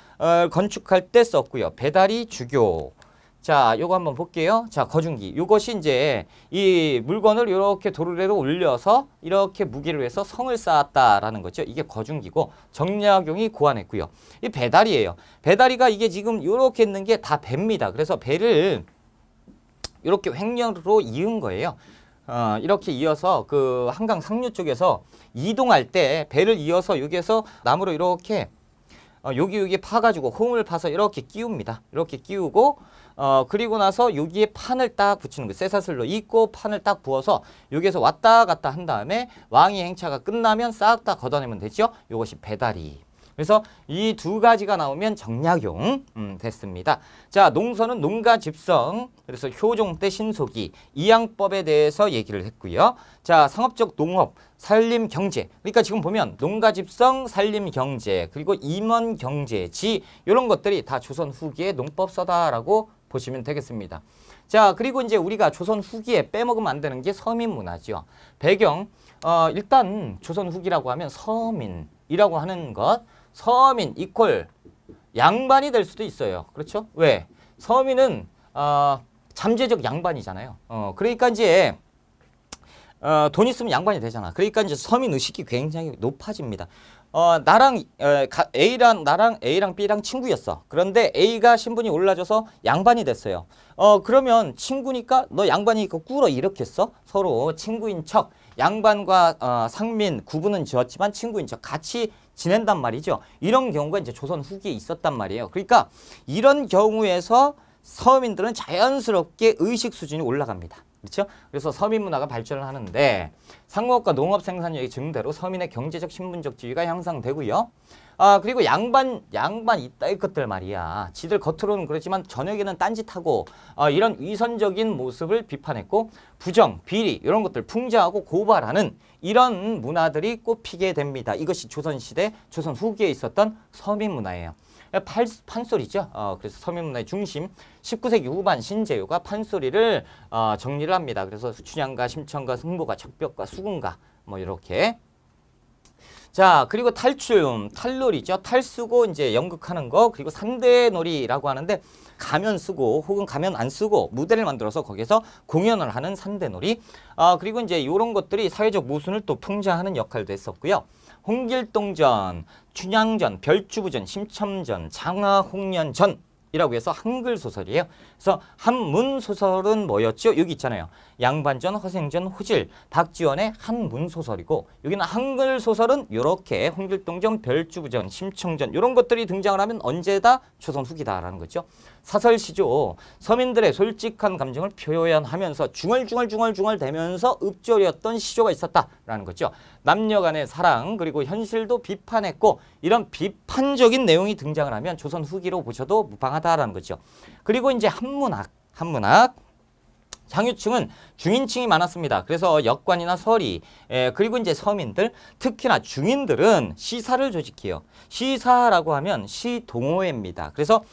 건축할 때 썼고요. 배다리 주교. 자, 요거 한번 볼게요. 자, 거중기. 요것이 이제 이 물건을 이렇게 도르래로 올려서 이렇게 무게로 해서 성을 쌓았다라는 거죠. 이게 거중기고 정약용이 고안했고요. 이 배다리예요. 배다리가 이게 지금 이렇게 있는 게 다 배입니다. 그래서 배를 이렇게 횡령으로 이은 거예요. 이렇게 이어서 그 한강 상류 쪽에서 이동할 때 배를 이어서 여기에서 나무로 이렇게 여기 파가지고 홈을 파서 이렇게 끼웁니다. 이렇게 끼우고 그리고 나서 여기에 판을 딱 붙이는 거예요. 쇠사슬로 잇고 판을 딱 부어서 여기에서 왔다 갔다 한 다음에 왕의 행차가 끝나면 싹 다 걷어내면 되죠. 이것이 배다리. 그래서 이 두 가지가 나오면 정약용 됐습니다. 자, 농서는 농가 집성. 그래서 효종 때 신속이 이양법에 대해서 얘기를 했고요. 자, 상업적 농업, 산림 경제. 그러니까 지금 보면 농가 집성, 산림 경제, 그리고 임원 경제지 이런 것들이 다 조선 후기의 농법서다라고 보시면 되겠습니다. 자, 그리고 이제 우리가 조선 후기에 빼먹으면 안 되는 게 서민 문화죠. 배경 일단 조선 후기라고 하면 서민이라고 하는 것, 서민 이퀄 양반이 될 수도 있어요. 그렇죠? 왜? 서민은 잠재적 양반이잖아요. 그러니까 이제 돈 있으면 양반이 되잖아. 그러니까 이제 서민 의식이 굉장히 높아집니다. 나랑 A랑 B랑 친구였어. 그런데 A가 신분이 올라져서 양반이 됐어요. 그러면 친구니까 너 양반이니까 꿇어 이렇게 써. 서로 친구인 척. 양반과 상민 구분은 지었지만 친구인 척 같이 지낸단 말이죠. 이런 경우가 이제 조선 후기에 있었단 말이에요. 그러니까 이런 경우에서 서민들은 자연스럽게 의식 수준이 올라갑니다. 그렇죠? 그래서 서민 문화가 발전을 하는데 상업과 농업 생산력의 증대로 서민의 경제적 신분적 지위가 향상되고요. 그리고 양반 이따위 것들 말이야. 지들 겉으로는 그렇지만 저녁에는 딴짓하고 이런 위선적인 모습을 비판했고 부정, 비리 이런 것들 풍자하고 고발하는 이런 문화들이 꽃피게 됩니다. 이것이 조선시대, 조선 후기에 있었던 서민 문화예요. 판소리죠. 그래서 서민 문화의 중심 19세기 후반 신재유가 판소리를 정리를 합니다. 그래서 춘향가, 심청가, 승보가, 적벽가, 수군가 뭐 이렇게. 자, 그리고 탈놀이죠. 탈 쓰고 이제 연극하는 거. 그리고 산대놀이라고 하는데 가면 쓰고 혹은 가면 안 쓰고 무대를 만들어서 거기서 공연을 하는 산대놀이. 그리고 이제 이런 것들이 사회적 모순을 또 풍자하는 역할도 했었고요. 홍길동전, 춘향전, 별주부전, 심첨전, 장화홍련전이라고 해서 한글 소설이에요. 그래서 한문 소설은 뭐였죠? 여기 있잖아요. 양반전, 허생전, 호질, 박지원의 한문 소설이고 여기는 한글 소설은 이렇게 홍길동전, 별주부전, 심청전 이런 것들이 등장을 하면 언제다? 조선 후기다라는 거죠. 사설시조, 서민들의 솔직한 감정을 표현하면서 중얼중얼 대면서 읊조렸던 시조가 있었다라는 거죠. 남녀 간의 사랑 그리고 현실도 비판했고 이런 비판적인 내용이 등장을 하면 조선 후기로 보셔도 무방하다라는 거죠. 그리고 이제 한문학. 상류층은 중인층이 많았습니다. 그래서 역관이나 서리, 그리고 이제 서민들, 특히나 중인들은 시사를 조직해요. 시사라고 하면 시동호회입니다. 그래서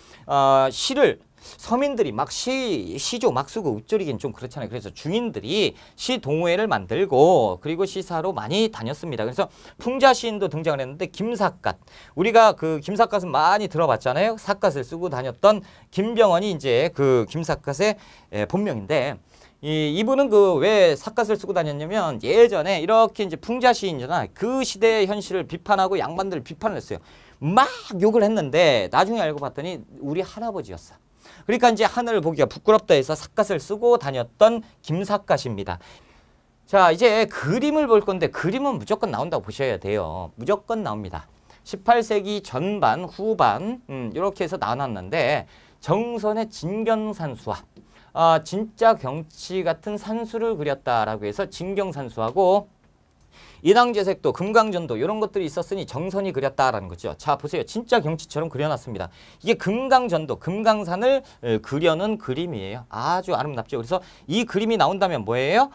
시를 서민들이 막 시조 막 쓰고 읊조리긴 좀 그렇잖아요. 그래서 중인들이 시 동호회를 만들고 그리고 시사로 많이 다녔습니다. 그래서 풍자 시인도 등장을 했는데 김삿갓, 우리가 그 김삿갓은 많이 들어봤잖아요. 삿갓을 쓰고 다녔던 김병헌이 이제 그 김삿갓의 본명인데, 이분은 그 왜 삿갓을 쓰고 다녔냐면 예전에 이렇게 이제 풍자 시인이잖아. 그 시대의 현실을 비판하고 양반들을 비판을 했어요. 막 욕을 했는데 나중에 알고 봤더니 우리 할아버지였어. 그러니까 이제 하늘을 보기가 부끄럽다 해서 삿갓을 쓰고 다녔던 김삿갓입니다. 자, 이제 그림을 볼 건데 그림은 무조건 나온다고 보셔야 돼요. 무조건 나옵니다. 18세기 전반, 후반 이렇게 해서 나눴는데 정선의 진경산수와 진짜 경치 같은 산수를 그렸다라고 해서 진경산수하고 인왕제색도, 금강전도 이런 것들이 있었으니 정선이 그렸다라는 거죠. 자, 보세요. 진짜 경치처럼 그려놨습니다. 이게 금강전도, 금강산을 그려놓은 그림이에요. 아주 아름답죠. 그래서 이 그림이 나온다면 뭐예요?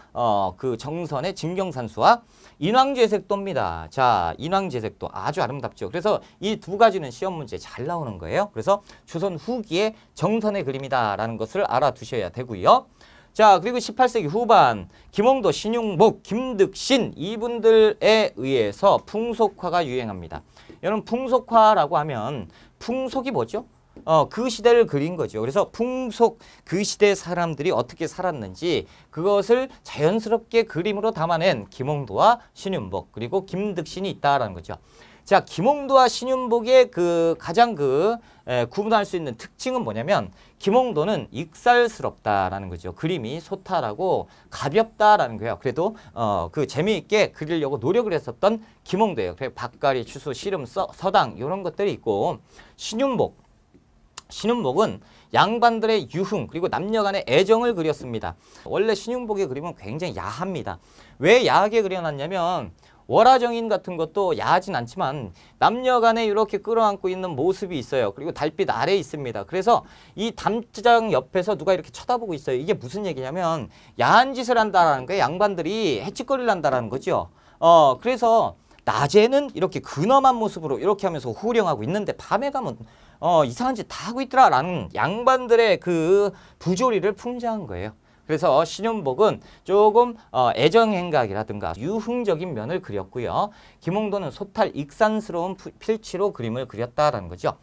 그 정선의 진경산수와 인왕제색도입니다. 자, 인왕제색도 아주 아름답죠. 그래서 이 두 가지는 시험 문제에 잘 나오는 거예요. 그래서 조선 후기의 정선의 그림이다라는 것을 알아두셔야 되고요. 자, 그리고 18세기 후반 김홍도, 신윤복, 김득신 이분들에 의해서 풍속화가 유행합니다. 여러분, 풍속화라고 하면 풍속이 뭐죠? 그 시대를 그린 거죠. 그래서 풍속, 그 시대 사람들이 어떻게 살았는지 그것을 자연스럽게 그림으로 담아낸 김홍도와 신윤복 그리고 김득신이 있다라는 거죠. 자, 김홍도와 신윤복의 그 가장 구분할 수 있는 특징은 뭐냐면 김홍도는 익살스럽다라는 거죠. 그림이 소탈하고 가볍다라는 거예요. 그래도 그 재미있게 그리려고 노력을 했었던 김홍도예요. 그래서 박가리, 추수, 시름, 서당 이런 것들이 있고, 신윤복은 양반들의 유흥 그리고 남녀 간의 애정을 그렸습니다. 원래 신윤복의 그림은 굉장히 야합니다. 왜 야하게 그려놨냐면 월화정인 같은 것도 야하진 않지만 남녀 간에 이렇게 끌어안고 있는 모습이 있어요. 그리고 달빛 아래에 있습니다. 그래서 이 담장 옆에서 누가 이렇게 쳐다보고 있어요. 이게 무슨 얘기냐면 야한 짓을 한다라는 거예요. 양반들이 해치거리를 한다라는 거죠. 그래서 낮에는 이렇게 근엄한 모습으로 이렇게 하면서 호령하고 있는데 밤에 가면 이상한 짓 다 하고 있더라라는 양반들의 그 부조리를 풍자한 거예요. 그래서 신윤복은 조금 애정행각이라든가 유흥적인 면을 그렸고요. 김홍도는 소탈 익산스러운 필치로 그림을 그렸다라는 거죠.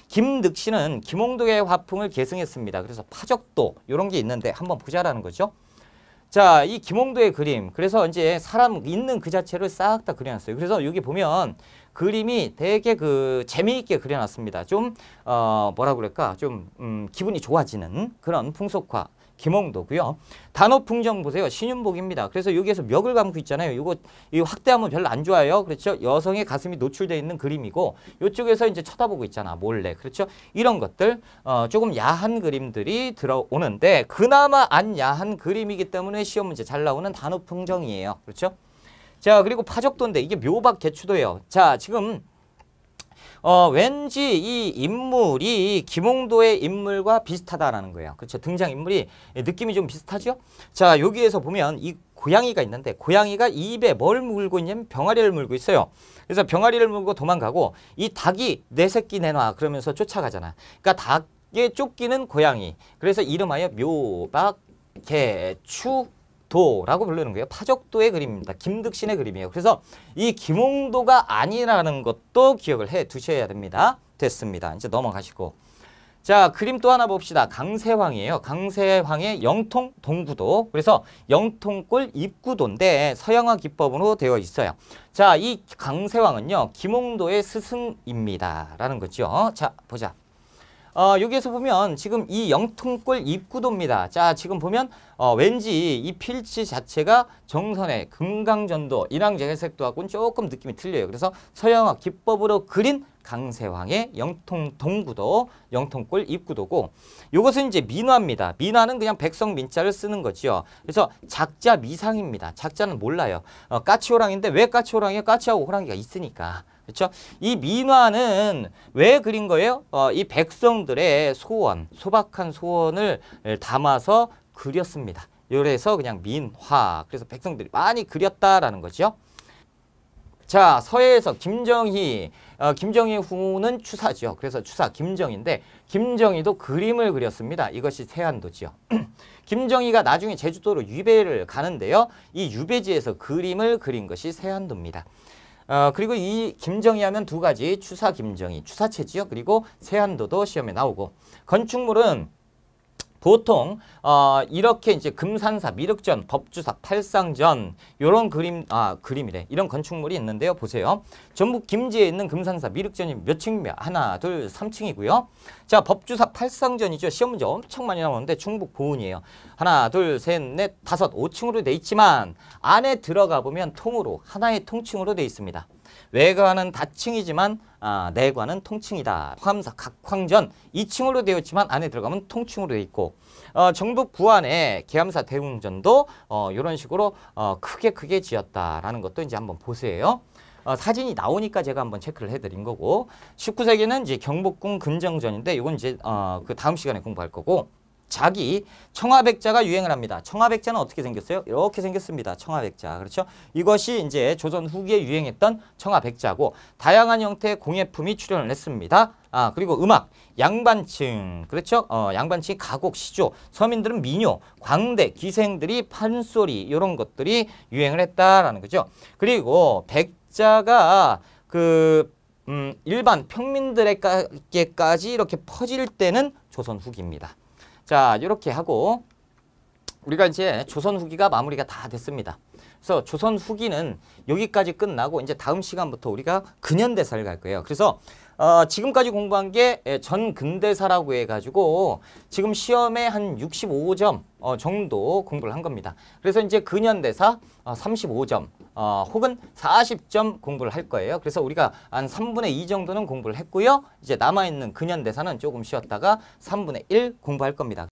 김득신은 김홍도의 화풍을 계승했습니다. 그래서 파적도 이런 게 있는데 한번 보자라는 거죠. 자, 이 김홍도의 그림, 그래서 이제 사람 있는 그 자체를 싹 다 그려놨어요. 그래서 여기 보면 그림이 되게 재미있게 그려놨습니다. 좀 뭐라 그럴까, 좀 기분이 좋아지는 그런 풍속화. 김홍도고요. 단오풍정 보세요. 신윤복입니다. 그래서 여기에서 멱을 감고 있잖아요. 이거 확대하면 별로 안 좋아요. 그렇죠? 여성의 가슴이 노출되어 있는 그림이고 이쪽에서 이제 쳐다보고 있잖아. 몰래. 그렇죠? 이런 것들 조금 야한 그림들이 들어오는데 그나마 안 야한 그림이기 때문에 시험 문제 잘 나오는 단오풍정이에요. 그렇죠? 자, 그리고 파적도인데 이게 묘박 개추도예요. 자, 지금 왠지 이 인물이 김홍도의 인물과 비슷하다라는 거예요. 그렇죠. 등장인물이 느낌이 좀 비슷하죠. 자, 여기에서 보면 이 고양이가 있는데 고양이가 입에 뭘 물고 있냐면 병아리를 물고 있어요. 그래서 병아리를 물고 도망가고 이 닭이 내 새끼 내놔 그러면서 쫓아가잖아. 그러니까 닭에 쫓기는 고양이. 그래서 이름하여 묘박개추 도라고 부르는 거예요. 파적도의 그림입니다. 김득신의 그림이에요. 그래서 이 김홍도가 아니라는 것도 기억을 해 두셔야 됩니다. 됐습니다. 이제 넘어가시고. 자, 그림 또 하나 봅시다. 강세황이에요. 강세황의 영통 동구도. 그래서 영통골 입구도인데 서양화 기법으로 되어 있어요. 자, 이 강세황은요. 김홍도의 스승입니다. 라는 거죠. 자, 보자. 여기에서 보면 지금 이 영통골 입구도입니다. 자, 지금 보면 왠지 이 필지 자체가 정선의 금강전도, 인왕제색도하고는 조금 느낌이 틀려요. 그래서 서양화 기법으로 그린 강세황의 영통 동구도, 영통골 입구도고, 이것은 이제 민화입니다. 민화는 그냥 백성 민자를 쓰는 거죠. 그래서 작자 미상입니다. 작자는 몰라요. 까치호랑인데 왜 까치호랑이에요? 까치하고 호랑이가 있으니까. 그렇죠? 이 민화는 왜 그린 거예요? 이 백성들의 소원, 소박한 소원을 담아서 그렸습니다. 그래서 그냥 민화. 그래서 백성들이 많이 그렸다라는 거죠. 자, 서해에서 김정희, 김정희 후는 추사죠. 그래서 추사 김정희인데 김정희도 그림을 그렸습니다. 이것이 세안도지요. 김정희가 나중에 제주도로 유배를 가는데요. 이 유배지에서 그림을 그린 것이 세안도입니다. 그리고 이 김정희 하면 두 가지, 추사 김정희, 추사체지요. 그리고 세안도도 시험에 나오고, 건축물은 보통 이렇게 이제 금산사, 미륵전, 법주사, 팔상전 요런 그림이래. 이런 건축물이 있는데요. 보세요. 전북 김제에 있는 금산사, 미륵전이 몇 층이며 하나, 둘, 3층이고요. 자, 법주사, 팔상전이죠. 시험 문제 엄청 많이 나오는데 충북 보은이에요. 하나, 둘, 셋, 넷, 다섯, 5층으로 돼 있지만 안에 들어가 보면 통으로 하나의 통층으로 돼 있습니다. 외관은 다층이지만 내관은 통층이다. 화암사 각황전 2층으로 되어 있지만 안에 들어가면 통층으로 되어 있고, 정북 부안에 계암사 대웅전도 이런 식으로 크게 지었다라는 것도 이제 한번 보세요. 사진이 나오니까 제가 한번 체크를 해드린 거고, 19세기는 이제 경복궁 근정전인데 이건 이제 그 다음 시간에 공부할 거고, 자기 청화백자가 유행을 합니다. 청화백자는 어떻게 생겼어요? 이렇게 생겼습니다. 청화백자. 그렇죠? 이것이 이제 조선 후기에 유행했던 청화백자고, 다양한 형태의 공예품이 출현을 했습니다. 그리고 음악, 양반층. 그렇죠? 양반층이 가곡, 시조, 서민들은 민요, 광대, 기생들이 판소리 이런 것들이 유행을 했다라는 거죠. 그리고 백자가 일반 평민들에게까지 이렇게 퍼질 때는 조선 후기입니다. 자, 이렇게 하고 우리가 이제 조선 후기가 마무리가 다 됐습니다. 그래서 조선 후기는 여기까지 끝나고 이제 다음 시간부터 우리가 근현대사를 갈 거예요. 그래서 지금까지 공부한 게 전근대사라고 해가지고 지금 시험에 한 65점 정도 공부를 한 겁니다. 그래서 이제 근현대사 35점 혹은 40점 공부를 할 거예요. 그래서 우리가 한 3분의 2 정도는 공부를 했고요. 이제 남아있는 근현대사는 조금 쉬었다가 3분의 1 공부할 겁니다.